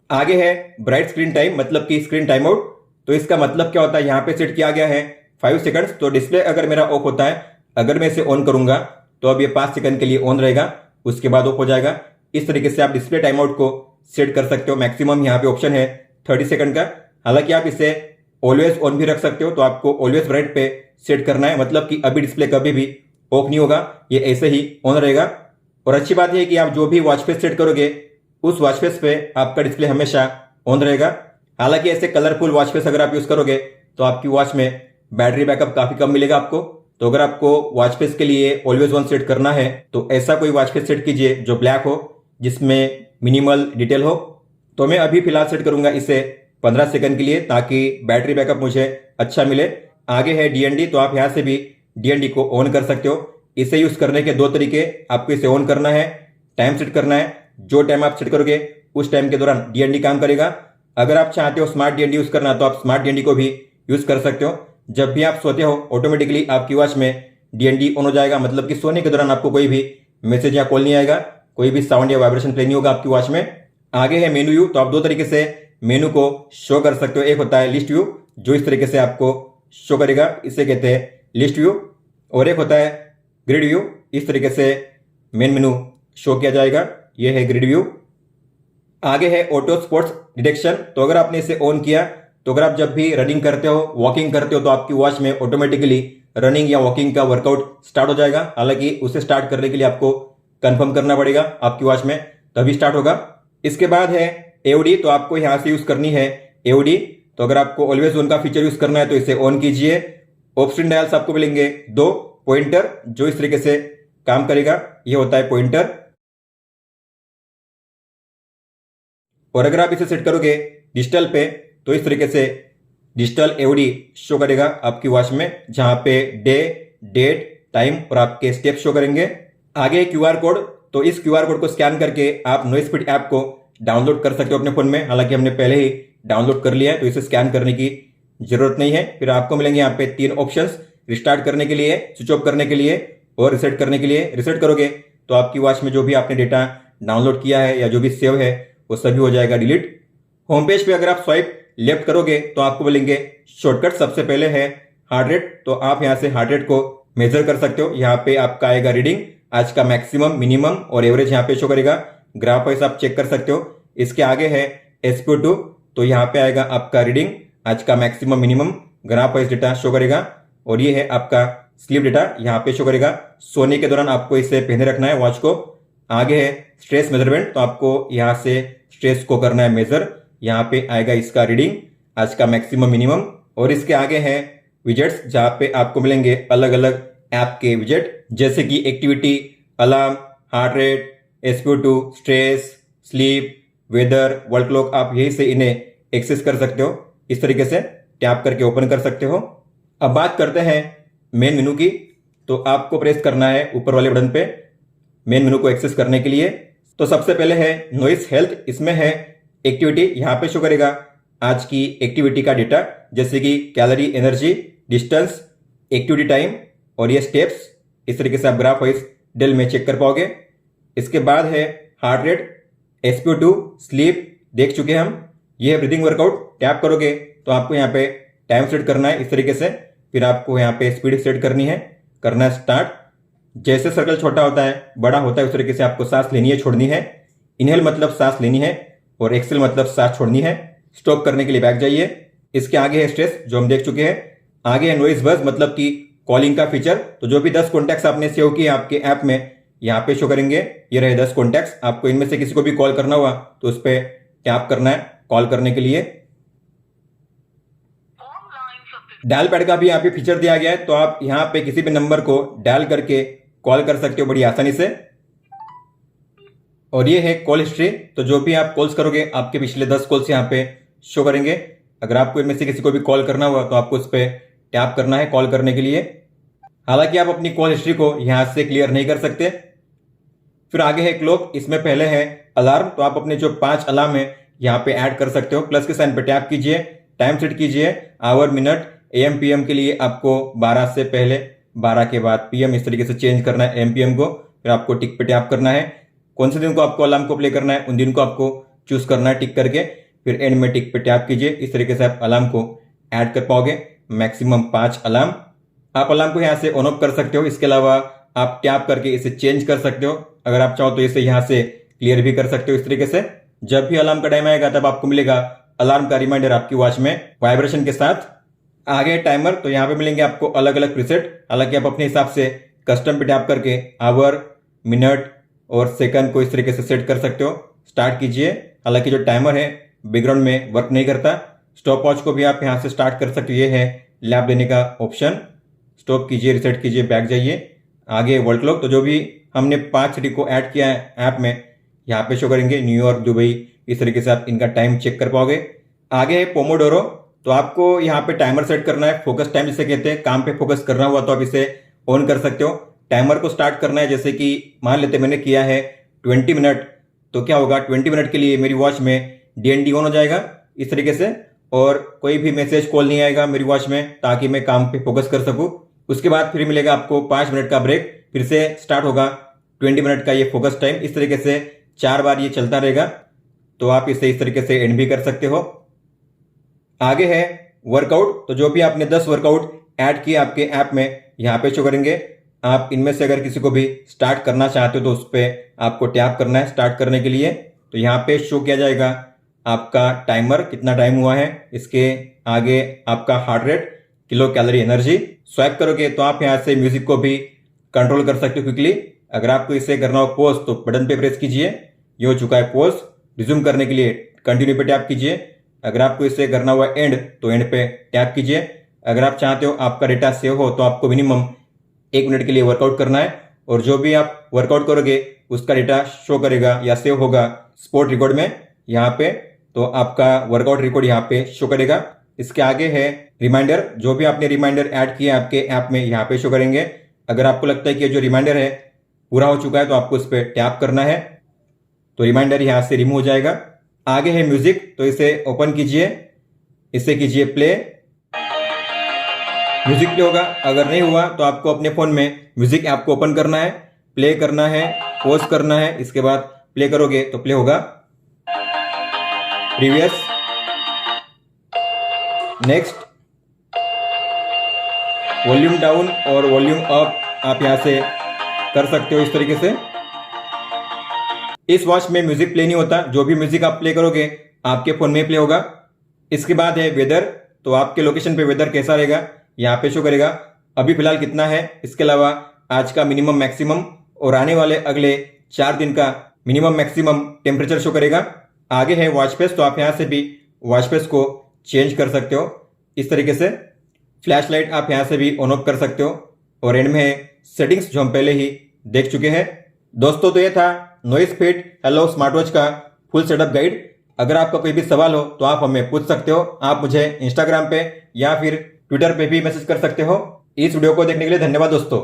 आगे है ब्राइट स्क्रीन टाइम, मतलब कि स्क्रीन टाइम आउट। तो इसका मतलब क्या होता है, यहां पे सेट किया गया है 5 सेकंड्स। तो डिस्प्ले अगर मेरा ऑफ होता है, अगर मैं इसे ऑन करूंगा तो अब ये 5 सेकंड के लिए ऑन रहेगा, उसके बाद ऑफ हो जाएगा। इस तरीके से आप डिस्प्ले टाइम आउट को सेट कर सकते हो। मैक्सिमम यहाँ पे ऑप्शन है 30 सेकंड का। हालांकि आप इसे ऑलवेज ऑन भी रख सकते हो, तो आपको ऑलवेज ब्राइट पे सेट करना है, मतलब कि अभी डिस्प्ले कभी भी ऑफ नहीं होगा, ये ऐसे ही ऑन रहेगा। और अच्छी बात यह है कि आप जो भी वॉच फेस सेट करोगे उस वॉच फेस पे आपका डिस्प्ले हमेशा ऑन रहेगा। हालांकि ऐसे कलरफुल वॉच फेस अगर आप यूज करोगे तो आपकी वॉच में बैटरी बैकअप काफी कम मिलेगा आपको। तो अगर आपको वॉच फेस के लिए ऑलवेज ऑन सेट करना है तो ऐसा कोई वॉच फेस सेट कीजिए जो ब्लैक हो, जिसमें मिनिमल डिटेल हो। तो मैं अभी फिलहाल सेट करूंगा इसे 15 सेकंड के लिए, ताकि बैटरी बैकअप मुझे अच्छा मिले। आगे है डीएनडी। तो आप यहां से भी डीएनडी को ऑन कर सकते हो। इसे यूज करने के 2 तरीके, आपको इसे ऑन करना है, टाइम सेट करना है। जो टाइम आप सेट करोगे उस टाइम के दौरान डीएनडी काम करेगा। अगर आप चाहते हो स्मार्ट डीएनडी यूज करना तो आप स्मार्ट डीएनडी को भी यूज कर सकते हो। जब भी आप सोते हो ऑटोमेटिकली आपकी वॉच में डीएनडी ऑन हो जाएगा, मतलब कि सोने के दौरान आपको कोई भी मैसेज या कॉल नहीं आएगा, कोई भी साउंड या वाइब्रेशन प्ले नहीं होगा आपकी वॉच में। आगे है मेनू व्यू। तो आप 2 तरीके से मेनू को शो कर सकते हो। एक होता है लिस्ट व्यू, जो इस तरीके से आपको शो करेगा, इसे कहते हैं लिस्ट व्यू। और एक होता है ग्रिड व्यू, इस तरीके से मेन मेनू शो किया जाएगा, यह है ग्रिड व्यू। आगे है ऑटो स्पोर्ट्स डिटेक्शन। तो अगर आपने इसे ऑन किया तो अगर आप जब भी रनिंग करते हो, वॉकिंग करते हो, तो आपकी वॉच में ऑटोमेटिकली रनिंग या वॉकिंग का वर्कआउट स्टार्ट हो जाएगा। हालांकि उसे स्टार्ट करने के लिए आपको कंफर्म करना पड़ेगा आपकी वॉच में, तभी स्टार्ट होगा। इसके बाद है एओडी। तो आपको यहां से यूज करनी है एओडी। तो अगर आपको ऑलवेज ऑन का फीचर यूज करना है तो इसे ऑन कीजिए। ऑप्शन डायल्स आपको मिलेंगे 2 पॉइंटर, जो इस तरीके से काम करेगा, ये होता है पॉइंटर। और अगर आप इसे सेट करोगे डिजिटल पे तो इस तरीके से डिजिटल एओडी शो करेगा आपकी वॉच में, जहां पे डे, डेट, टाइम और आपके स्टेप शो करेंगे। आगे क्यूआर कोड। तो इस क्यूआर कोड को स्कैन करके आप नोइसफिट ऐप को डाउनलोड कर सकते हो अपने फोन में। हालांकि हमने पहले ही डाउनलोड कर लिया है तो इसे स्कैन करने की जरूरत नहीं है। फिर आपको मिलेंगे यहाँ पे 3 ऑप्शंस, रिस्टार्ट करने के लिए, स्विच ऑफ करने के लिए और रिसेट करने के लिए। रिसेट करोगे तो आपकी वॉच में जो भी आपने डेटा डाउनलोड किया है या जो भी सेव है वो सभी हो जाएगा डिलीट। होम पेज पे अगर आप स्वाइप लेफ्ट करोगे तो आपको मिलेंगे शॉर्टकट। सबसे पहले है हार्ट रेट। तो आप यहां से हार्ट रेट को मेजर कर सकते हो। यहाँ पे आपका आएगा रीडिंग, आज का मैक्सिमम, मिनिमम और एवरेज यहाँ पे शो करेगा। ग्राफ वाइज आप चेक कर सकते हो। इसके आगे है SPO2। तो यहाँ पे आएगा आपका रीडिंग, आज का maximum, minimum, graph wise data show करेगा। और ये है आपका स्लीप डेटा, यहाँ पे शो करेगा। सोने के दौरान आपको इसे पहने रखना है वॉच को। आगे है स्ट्रेस मेजरमेंट। तो आपको यहाँ से स्ट्रेस को करना है मेजर, यहाँ पे आएगा इसका रीडिंग, आज का मैक्सिमम, मिनिमम। और इसके आगे है विजेट्स, जहां पे आपको मिलेंगे अलग अलग ऐप के विजेट, जैसे कि activity, alarm, heart rate, SPO2, stress, sleep, weather, world clock. आप यही से इन्हें एक्सेस कर सकते हो, इस तरीके से टैप करके ओपन कर सकते हो। अब बात करते हैं मेन मेनू की। तो आपको प्रेस करना है ऊपर वाले बटन पे मेन मेनू को एक्सेस करने के लिए। तो सबसे पहले है नॉइस हेल्थ, इसमें है एक्टिविटी, यहाँ पे शो करेगा आज की एक्टिविटी का डेटा, जैसे कि calorie, energy, distance, activity time और ये स्टेप्स। इस तरीके से आप ग्राफ वाइज डेल में चेक कर पाओगे। इसके बाद है हार्ट रेट, SpO2, स्लीप देख चुके हैं हम। ये है ब्रीदिंग वर्कआउट, टैप करोगे तो आपको यहाँ पे टाइम सेट करना है इस तरीके से, फिर आपको यहाँ पे स्पीड सेट करनी है, करना है स्टार्ट। जैसे सर्कल छोटा होता है बड़ा होता है उस तरीके से आपको सांस लेनी है, छोड़नी है। इनहेल मतलब सांस लेनी है और एक्सेल मतलब सांस छोड़नी है। स्टॉप करने के लिए बैक जाइए। इसके आगे है स्ट्रेस, जो हम देख चुके हैं। आगे है नॉइज बज, मतलब कि कॉलिंग का फीचर। तो जो भी 10 कॉन्टैक्ट्स आपने सेव किए आपके ऐप में यहाँ पे शो करेंगे। ये रहे 10 कॉन्टैक्ट्स। आपको इनमें से किसी को भी कॉल करना हुआ तो उस पर टैप करना है कॉल करने के लिए। डायल पैड का भी यहाँ पे फीचर दिया गया है, तो आप यहाँ पे किसी भी नंबर को डायल करके कॉल कर सकते हो बड़ी आसानी से। और ये है कॉल हिस्ट्री, तो जो भी आप कॉल्स करोगे आपके पिछले 10 कॉल्स यहाँ पे शो करेंगे। अगर आपको इनमें से किसी को भी कॉल करना हुआ तो आपको उस पर टैप करना है कॉल करने के लिए। हालांकि आप अपनी कॉल हिस्ट्री को यहाँ से क्लियर नहीं कर सकते। फिर आगे है क्लॉक, इसमें पहले है अलार्म, तो आप अपने जो 5 अलार्म है यहाँ पे ऐड कर सकते हो। प्लस के साइन पे टैप कीजिए, टाइम सेट कीजिए, आवर, मिनट, AM PM के लिए आपको 12 से पहले, 12 के बाद PM, इस तरीके से चेंज करना है AM PM को। फिर आपको टिक पे टैप करना है। कौन से दिन को आपको अलार्म को प्ले करना है उन दिन को आपको चूज करना है टिक करके। फिर एंड में टिक पे टैप कीजिए। इस तरीके से आप अलार्म को ऐड कर पाओगे, मैक्सिमम 5 अलार्म। आप अलार्म को यहाँ से ऑन ऑफ कर सकते हो। इसके अलावा आप टैप करके इसे चेंज कर सकते हो। अगर आप चाहो तो इसे यहाँ से क्लियर भी कर सकते हो इस तरीके से। जब भी अलार्म का टाइम आएगा तब आपको मिलेगा अलार्म का रिमाइंडर आपकी वॉच में वाइब्रेशन के साथ। आगे टाइमर, तो यहाँ पे मिलेंगे आपको अलग अलग प्रीसेट। हालांकि आप अपने हिसाब से कस्टम पे टैप करके आवर, मिनट और सेकंड को इस तरीके से सेट कर सकते हो। स्टार्ट कीजिए। हालांकि जो टाइमर है बैकग्राउंड में वर्क नहीं करता। स्टॉप वॉच को भी आप यहाँ से स्टार्ट कर सकते हो। ये है लैप देने का ऑप्शन। स्टॉप कीजिए, रिसेट कीजिए, बैक जाइए। आगे वर्ल्ड क्लॉक, तो जो भी हमने 5 सिटी को ऐड किया है ऐप में यहाँ पे शो करेंगे, न्यूयॉर्क, दुबई। इस तरीके से आप इनका टाइम चेक कर पाओगे। आगे है पोमोडोरो, तो आपको यहाँ पे टाइमर सेट करना है। फोकस टाइम जिसे कहते हैं, काम पे फोकस करना हुआ तो आप इसे ऑन कर सकते हो। टाइमर को स्टार्ट करना है, जैसे कि मान लेते मैंने किया है 20 मिनट, तो क्या होगा 20 मिनट के लिए मेरी वॉच में DND ऑन हो जाएगा इस तरीके से, और कोई भी मैसेज कॉल नहीं आएगा मेरी वॉच में, ताकि मैं काम पे फोकस कर सकूं। उसके बाद फिर मिलेगा आपको 5 मिनट का ब्रेक, फिर से स्टार्ट होगा 20 मिनट का ये फोकस टाइम। इस तरीके से 4 बार ये चलता रहेगा, तो आप इसे इस तरीके से एंड भी कर सकते हो। आगे है वर्कआउट, तो जो भी आपने 10 वर्कआउट ऐड किए आपके ऐप में यहाँ पे शो करेंगे। आप इनमें से अगर किसी को भी स्टार्ट करना चाहते हो तो उस पर आपको टैप करना है स्टार्ट करने के लिए। तो यहाँ पे शो किया जाएगा आपका टाइमर, कितना टाइम हुआ है। इसके आगे आपका heart rate, kilo calorie, energy. Swipe करोगे तो आप यहाँ से म्यूजिक को भी कंट्रोल कर सकते हो क्विकली। अगर आपको इसे करना हो पॉज तो बटन पे प्रेस कीजिए, ये हो चुका है पॉज। रिज्यूम करने के लिए कंटिन्यू पे टैप कीजिए। अगर आपको इसे करना हुआ एंड तो एंड पे टैप कीजिए। अगर आप चाहते हो आपका डेटा सेव हो तो आपको मिनिमम 1 मिनट के लिए वर्कआउट करना है, और जो भी आप वर्कआउट करोगे उसका डेटा शो करेगा या सेव होगा स्पोर्ट रिकॉर्ड में यहाँ पे। तो आपका वर्कआउट रिकॉर्ड यहाँ पे शो करेगा। इसके आगे है रिमाइंडर, जो भी आपने रिमाइंडर ऐड किया आपके ऐप में यहाँ पे शो करेंगे। अगर आपको लगता है कि जो रिमाइंडर है पूरा हो चुका है तो आपको इस पर टैप करना है, तो रिमाइंडर यहाँ से रिमूव हो जाएगा। आगे है म्यूजिक, तो इसे ओपन कीजिए, इसे कीजिए प्ले, म्यूजिक प्ले होगा। अगर नहीं हुआ तो आपको अपने फोन में म्यूजिक ऐप को ओपन करना है, प्ले करना है, पॉज करना है, इसके बाद प्ले करोगे तो प्ले होगा। प्रीवियस, नेक्स्ट, वॉल्यूम डाउन और वॉल्यूम अप आप यहां से कर सकते हो इस तरीके से। इस वॉच में म्यूजिक प्ले नहीं होता, जो भी म्यूजिक आप प्ले करोगे आपके फोन में प्ले होगा। इसके बाद है वेदर, तो आपके लोकेशन पे वेदर कैसा रहेगा यहाँ पे शो करेगा, अभी फिलहाल कितना है। इसके अलावा आज का मिनिमम मैक्सिमम और आने वाले अगले 4 दिन का मिनिमम मैक्सिमम टेम्परेचर शो करेगा। आगे है वॉच फेस, तो आप यहाँ से भी वॉच फेस को चेंज कर सकते हो इस तरीके से। फ्लैश लाइट आप यहाँ से भी ऑन ऑफ कर सकते हो। और एंड में है सेटिंग्स, जो हम पहले ही देख चुके हैं। दोस्तों तो ये था noise fit hello smart watch का फुल सेटअप गाइड। अगर आपका कोई भी सवाल हो तो आप हमें पूछ सकते हो। आप मुझे इंस्टाग्राम पे या फिर ट्विटर पे भी मैसेज कर सकते हो। इस वीडियो को देखने के लिए धन्यवाद दोस्तों।